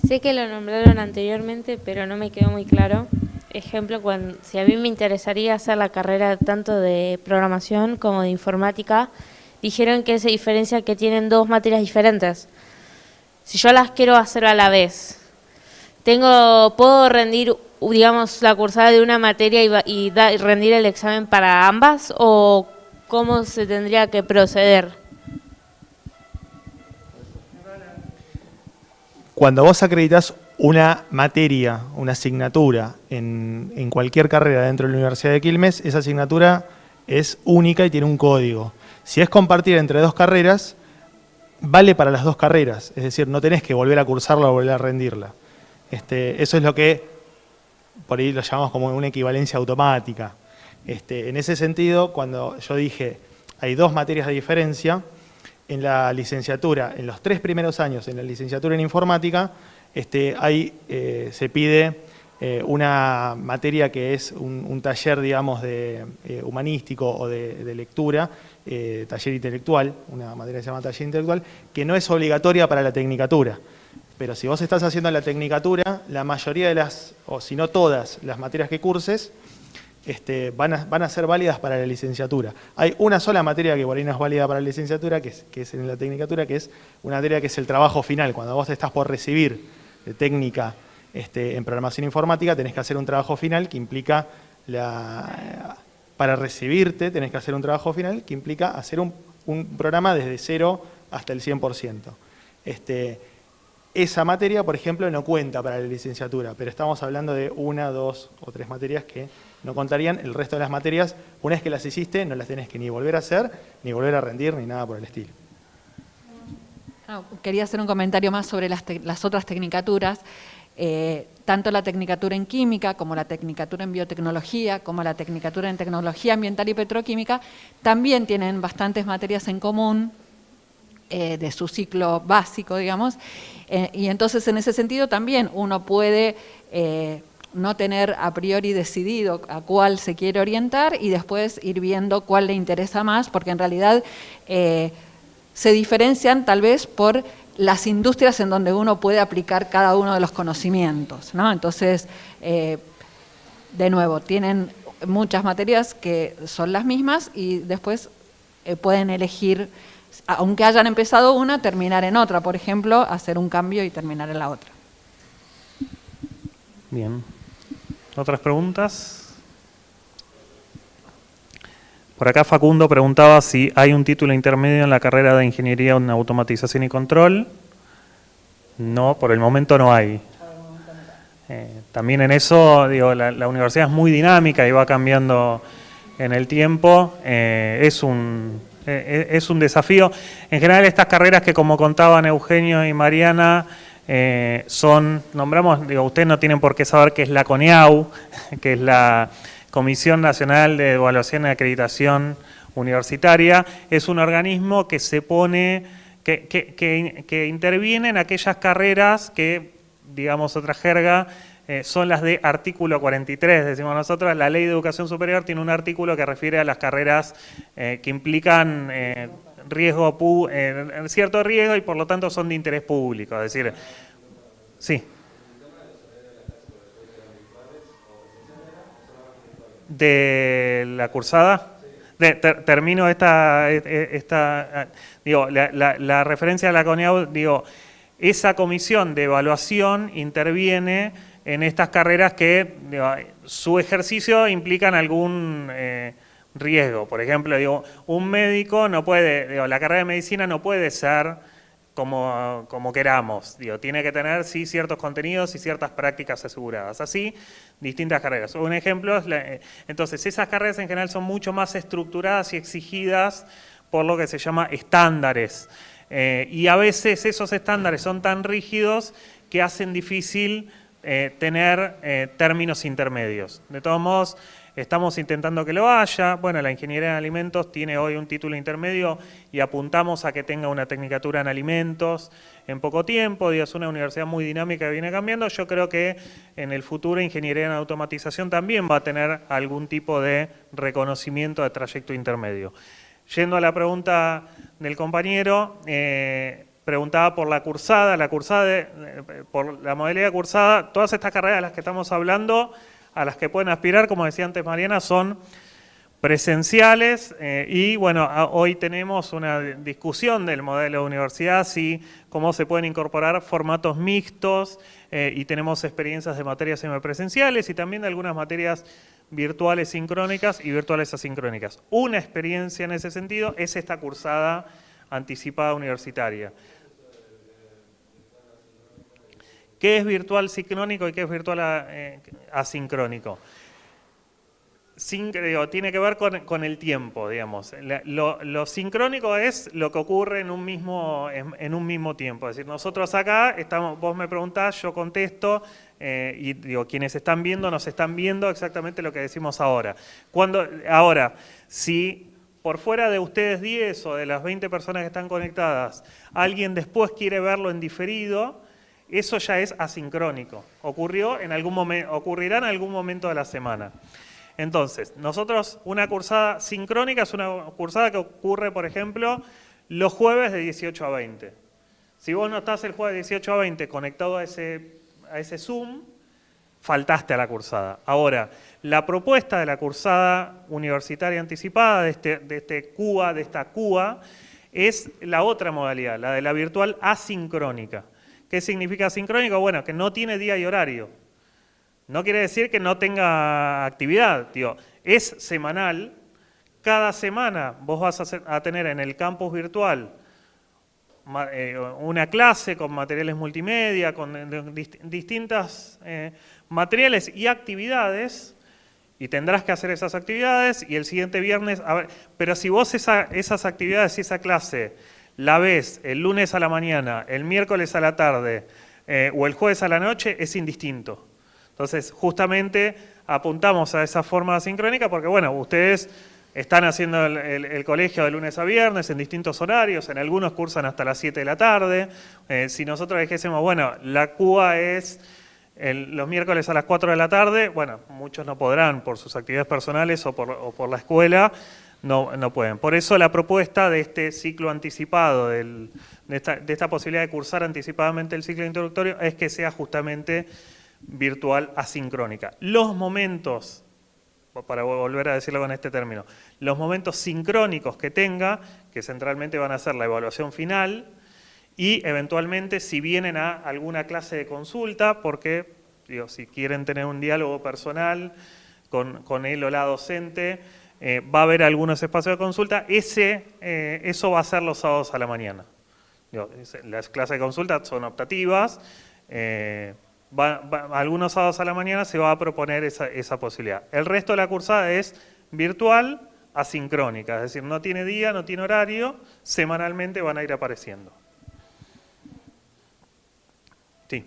Sé que lo nombraron anteriormente, pero no me quedó muy claro. Ejemplo, si a mí me interesaría hacer la carrera tanto de programación como de informática, dijeron que se diferencia que tienen dos materias diferentes. Si yo las quiero hacer a la vez, ¿puedo rendir, digamos, la cursada de una materia y rendir el examen para ambas? ¿O cómo se tendría que proceder? Cuando vos acreditas una materia, una asignatura en cualquier carrera dentro de la Universidad de Quilmes, esa asignatura es única y tiene un código. Si es compartir entre dos carreras, vale para las dos carreras, es decir, no tenés que volver a cursarla o volver a rendirla. Eso es lo que por ahí lo llamamos como una equivalencia automática. En ese sentido, cuando yo dije hay dos materias de diferencia, en la licenciatura, en los 3 primeros años, en la licenciatura en informática, se pide una materia que es un taller, digamos, humanístico o de lectura, taller intelectual, una materia que se llama taller intelectual, que no es obligatoria para la tecnicatura. Pero si vos estás haciendo la tecnicatura, la mayoría de las, o si no todas, las materias que curses, van a ser válidas para la licenciatura. Hay una sola materia que por ahí no es válida para la licenciatura, que es en la tecnicatura, que es una materia que es el trabajo final. Cuando vos te estás por recibir de técnica en programación informática, tenés que hacer un trabajo final que implica, para recibirte, tenés que hacer un trabajo final que implica hacer un programa desde 0 hasta el 100%. Esa materia, por ejemplo, no cuenta para la licenciatura, pero estamos hablando de 1, 2 o 3 materias que no contarían. El resto de las materias, una vez que las hiciste, no las tenés que ni volver a hacer, ni volver a rendir, ni nada por el estilo. Quería hacer un comentario más sobre las otras tecnicaturas, tanto la tecnicatura en química, como la tecnicatura en biotecnología, como la tecnicatura en tecnología ambiental y petroquímica, también tienen bastantes materias en común de su ciclo básico, digamos, y entonces en ese sentido también uno puede no tener a priori decidido a cuál se quiere orientar y después ir viendo cuál le interesa más, porque en realidad se diferencian tal vez por las industrias en donde uno puede aplicar cada uno de los conocimientos, ¿no? Entonces, de nuevo, tienen muchas materias que son las mismas y después pueden elegir, aunque hayan empezado una, terminar en otra, por ejemplo, hacer un cambio y terminar en la otra. Bien. ¿Otras preguntas? Por acá Facundo preguntaba si hay un título intermedio en la carrera de Ingeniería en Automatización y Control. No, por el momento no hay. También en eso, digo, la universidad es muy dinámica y va cambiando en el tiempo. Es un desafío. En general estas carreras que, como contaban Eugenio y Mariana, nombramos, digo, ustedes no tienen por qué saber qué es la CONEAU, que es la Comisión Nacional de Evaluación y Acreditación Universitaria. Es un organismo que se pone, que interviene en aquellas carreras que, digamos otra jerga, son las de artículo 43, decimos nosotros. La Ley de Educación Superior tiene un artículo que refiere a las carreras que implican cierto riesgo y por lo tanto son de interés público. Es decir, sí. De la cursada. Termino digo, la referencia a la CONEAU, digo, esa comisión de evaluación interviene en estas carreras que, digo, su ejercicio implican algún riesgo. Por ejemplo, digo, un médico no puede, digo, la carrera de medicina no puede ser como queramos, digo, tiene que tener sí ciertos contenidos y ciertas prácticas aseguradas. Así, distintas carreras. Un ejemplo es entonces, esas carreras en general son mucho más estructuradas y exigidas por lo que se llama estándares. Y a veces esos estándares son tan rígidos que hacen difícil tener términos intermedios. De todos modos, estamos intentando que lo haya. Bueno, la Ingeniería en Alimentos tiene hoy un título intermedio y apuntamos a que tenga una tecnicatura en alimentos en poco tiempo. Es una universidad muy dinámica que viene cambiando. Yo creo que en el futuro Ingeniería en Automatización también va a tener algún tipo de reconocimiento de trayecto intermedio. Yendo a la pregunta del compañero, preguntaba por la cursada, por la modalidad cursada. Todas estas carreras de las que estamos hablando, a las que pueden aspirar, como decía antes Mariana, son presenciales y bueno, hoy tenemos una discusión del modelo de universidad, cómo se pueden incorporar formatos mixtos y tenemos experiencias de materias semipresenciales y también de algunas materias virtuales sincrónicas y virtuales asincrónicas. Una experiencia en ese sentido es esta cursada anticipada universitaria. ¿Qué es virtual sincrónico y qué es virtual asincrónico? Tiene que ver con el tiempo, digamos. Lo sincrónico es lo que ocurre en un mismo tiempo. Es decir, nosotros acá estamos, vos me preguntás, yo contesto, y digo, quienes están viendo nos están viendo exactamente lo que decimos ahora. Ahora, si por fuera de ustedes 10 o de las 20 personas que están conectadas, alguien después quiere verlo en diferido, eso ya es asincrónico. Ocurrirá en algún momento de la semana. Entonces, nosotros, una cursada sincrónica es una cursada que ocurre, por ejemplo, los jueves de 18 a 20. Si vos no estás el jueves de 18 a 20 conectado a ese Zoom, faltaste a la cursada. Ahora, la propuesta de la cursada universitaria anticipada, de esta CUA, es la otra modalidad, la de la virtual asincrónica. ¿Qué significa asincrónico? Bueno, que no tiene día y horario. No quiere decir que no tenga actividad, tío. Es semanal. Cada semana vos vas a tener en el campus virtual una clase con materiales multimedia, con distintas materiales y actividades, y tendrás que hacer esas actividades, y el siguiente viernes... pero si vos esas actividades y esa clase la ves el lunes a la mañana, el miércoles a la tarde, o el jueves a la noche, es indistinto. Entonces, justamente apuntamos a esa forma asincrónica porque, bueno, ustedes están haciendo el colegio de lunes a viernes en distintos horarios, en algunos cursan hasta las 7 de la tarde. Si nosotros dijésemos, bueno, la CUA es los miércoles a las 4 de la tarde, bueno, muchos no podrán por sus actividades personales o por la escuela, no pueden. Por eso la propuesta de este ciclo anticipado, de esta posibilidad de cursar anticipadamente el ciclo introductorio, es que sea justamente virtual asincrónica. Los momentos, para volver a decirlo con este término, los momentos sincrónicos que tenga, que centralmente van a ser la evaluación final, y eventualmente si vienen a alguna clase de consulta, porque digo, si quieren tener un diálogo personal con él o la docente, va a haber algunos espacios de consulta, eso va a ser los sábados a la mañana. Digo, las clases de consulta son optativas, algunos sábados a la mañana se va a proponer esa posibilidad. El resto de la cursada es virtual, asincrónica, es decir, no tiene día, no tiene horario, semanalmente van a ir apareciendo. Sí.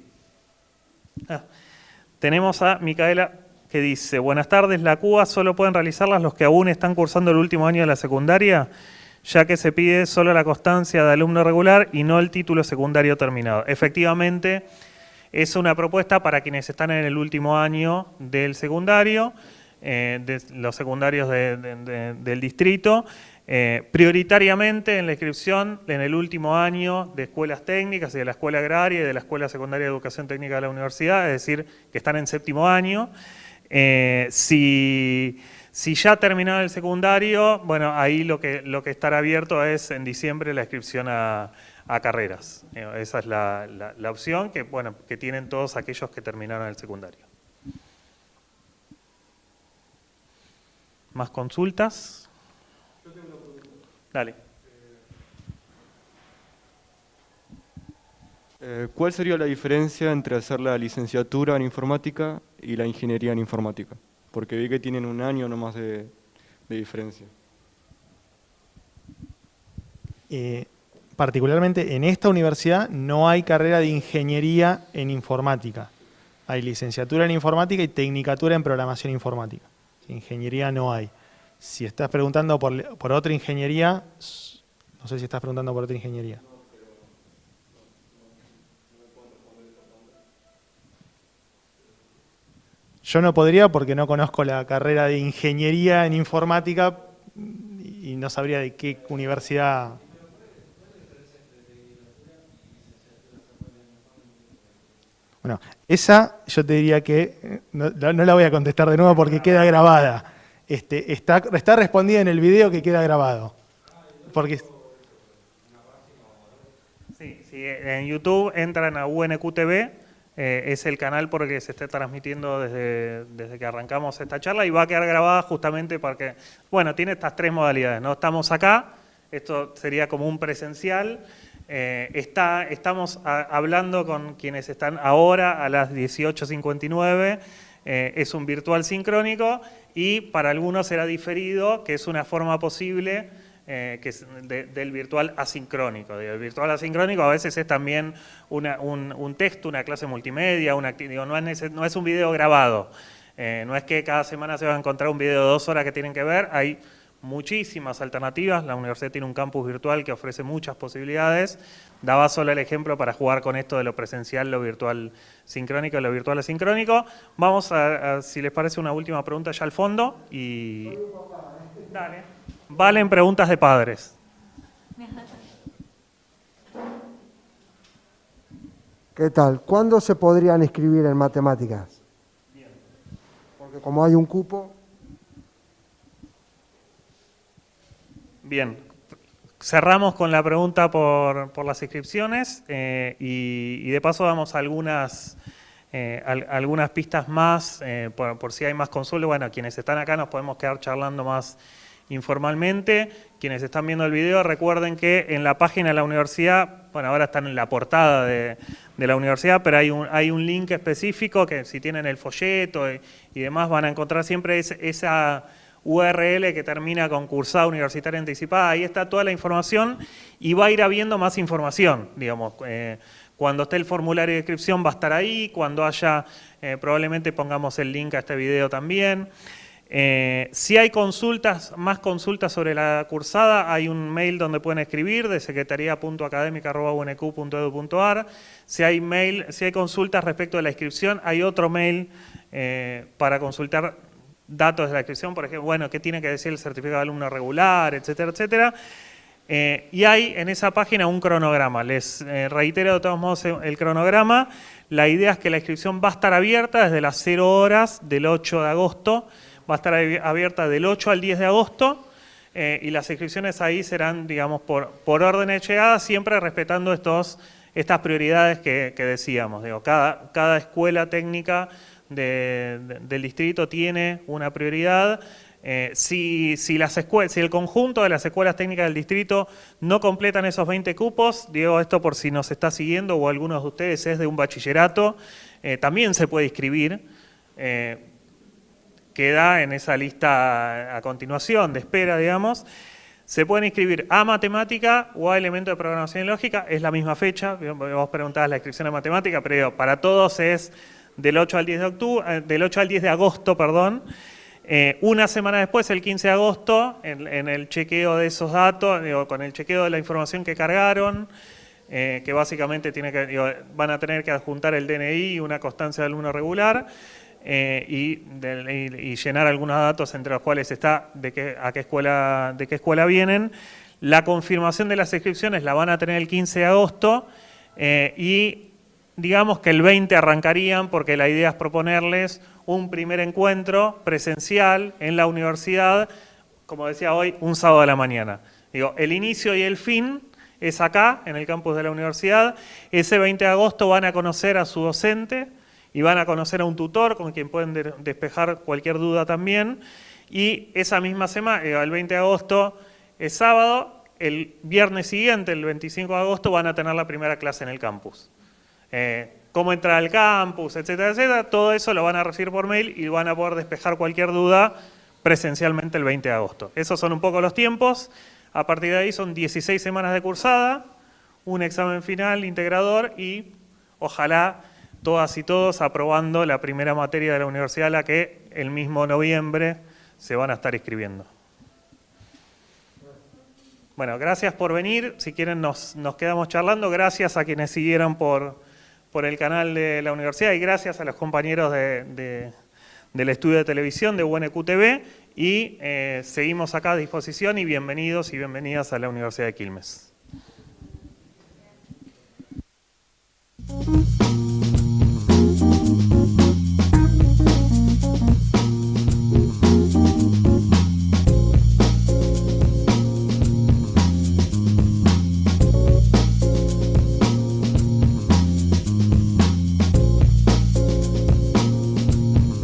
Tenemos a Micaela que dice, buenas tardes, la CUA solo pueden realizarlas los que aún están cursando el último año de la secundaria, ya que se pide solo la constancia de alumno regular y no el título secundario terminado. Efectivamente, es una propuesta para quienes están en el último año del secundario, de los secundarios del distrito, prioritariamente en la inscripción en el último año de escuelas técnicas y de la escuela agraria y de la Escuela Secundaria de Educación Técnica de la universidad, es decir, que están en séptimo año. Si ya terminaron el secundario, bueno, ahí lo que estará abierto es en diciembre la inscripción a carreras. Esa es la opción que tienen todos aquellos que terminaron el secundario. ¿Más consultas? Yo tengo una pregunta. Dale. ¿Cuál sería la diferencia entre hacer la licenciatura en informática y la ingeniería en informática? Porque vi que tienen un año nomás de diferencia. Particularmente en esta universidad no hay carrera de ingeniería en informática. Hay licenciatura en informática y tecnicatura en programación informática. Ingeniería no hay. Si estás preguntando por otra ingeniería, no sé si estás preguntando por otra ingeniería. Yo no podría porque no conozco la carrera de ingeniería en informática y no sabría de qué universidad. Bueno, esa yo te diría que no la voy a contestar de nuevo porque queda grabada. Está respondida en el video que queda grabado. Porque Sí, en YouTube entran a UNQTV, es el canal por el que se está transmitiendo desde que arrancamos esta charla y va a quedar grabada justamente porque, bueno, tiene estas tres modalidades, ¿no? Estamos acá, esto sería como un presencial. Estamos hablando con quienes están ahora a las 18:59, es un virtual sincrónico y para algunos será diferido, que es una forma posible que es del virtual asincrónico. El virtual asincrónico a veces es también un texto, una clase multimedia, no es un video grabado, no es que cada semana se va a encontrar un video de 2 horas que tienen que ver, hay muchísimas alternativas, la universidad tiene un campus virtual que ofrece muchas posibilidades, daba solo el ejemplo para jugar con esto de lo presencial, lo virtual sincrónico y lo virtual asincrónico. Vamos a, si les parece, una última pregunta ya al fondo y... Dale. Valen preguntas de padres. ¿Qué tal? ¿Cuándo se podrían inscribir en matemáticas? Bien. Porque como hay un cupo... Bien, cerramos con la pregunta por las inscripciones y de paso damos algunas pistas más por si hay más consultas. Bueno, quienes están acá nos podemos quedar charlando más informalmente. Quienes están viendo el video, recuerden que en la página de la universidad, bueno, ahora están en la portada de la universidad, pero hay un link específico que si tienen el folleto y demás van a encontrar siempre esa URL que termina con cursada universitaria anticipada. Ahí está toda la información y va a ir habiendo más información, digamos. Cuando esté el formulario de inscripción va a estar ahí, cuando haya, probablemente pongamos el link a este video también. Si hay consultas, más consultas sobre la cursada, hay un mail donde pueden escribir de secretaría.academica@unq.edu.ar. Si hay consultas respecto de la inscripción, hay otro mail para consultar datos de la inscripción, por ejemplo, bueno, qué tiene que decir el certificado de alumno regular, etcétera, etcétera. Y hay en esa página un cronograma. Les reitero de todos modos el cronograma. La idea es que la inscripción va a estar abierta desde las 0 horas del 8 de agosto. Va a estar abierta del 8 al 10 de agosto y las inscripciones ahí serán, digamos, por orden de llegada, siempre respetando estas prioridades que decíamos. Digo, cada escuela técnica del distrito tiene una prioridad. Si el conjunto de las escuelas técnicas del distrito no completan esos 20 cupos, digo esto por si nos está siguiendo o algunos de ustedes es de un bachillerato, también se puede inscribir. Queda en esa lista a continuación de espera, digamos. Se pueden inscribir a matemática o a elemento de programación y lógica, es la misma fecha. Vos preguntabas la inscripción a matemática, pero para todos es del 8 al 10 de agosto, perdón. Una semana después, el 15 de agosto, en el chequeo de esos datos, con el chequeo de la información que cargaron, que básicamente van a tener que adjuntar el DNI y una constancia de alumno regular, y llenar algunos datos entre los cuales está de qué escuela vienen. La confirmación de las inscripciones la van a tener el 15 de agosto y digamos que el 20 arrancarían porque la idea es proponerles un primer encuentro presencial en la universidad, como decía hoy, un sábado a la mañana. Digo, el inicio y el fin es acá, en el campus de la universidad. Ese 20 de agosto van a conocer a su docente y van a conocer a un tutor con quien pueden despejar cualquier duda también. Y esa misma semana, el 20 de agosto es sábado, el viernes siguiente, el 25 de agosto, van a tener la primera clase en el campus. Cómo entrar al campus, etcétera, etcétera, todo eso lo van a recibir por mail y van a poder despejar cualquier duda presencialmente el 20 de agosto. Esos son un poco los tiempos. A partir de ahí son 16 semanas de cursada, un examen final integrador y ojalá todas y todos aprobando la primera materia de la universidad a la que el mismo noviembre se van a estar inscribiendo. Bueno, gracias por venir. Si quieren nos quedamos charlando. Gracias a quienes siguieron por el canal de la universidad y gracias a los compañeros del estudio de televisión de UNQ TV y seguimos acá a disposición y bienvenidos y bienvenidas a la Universidad de Quilmes.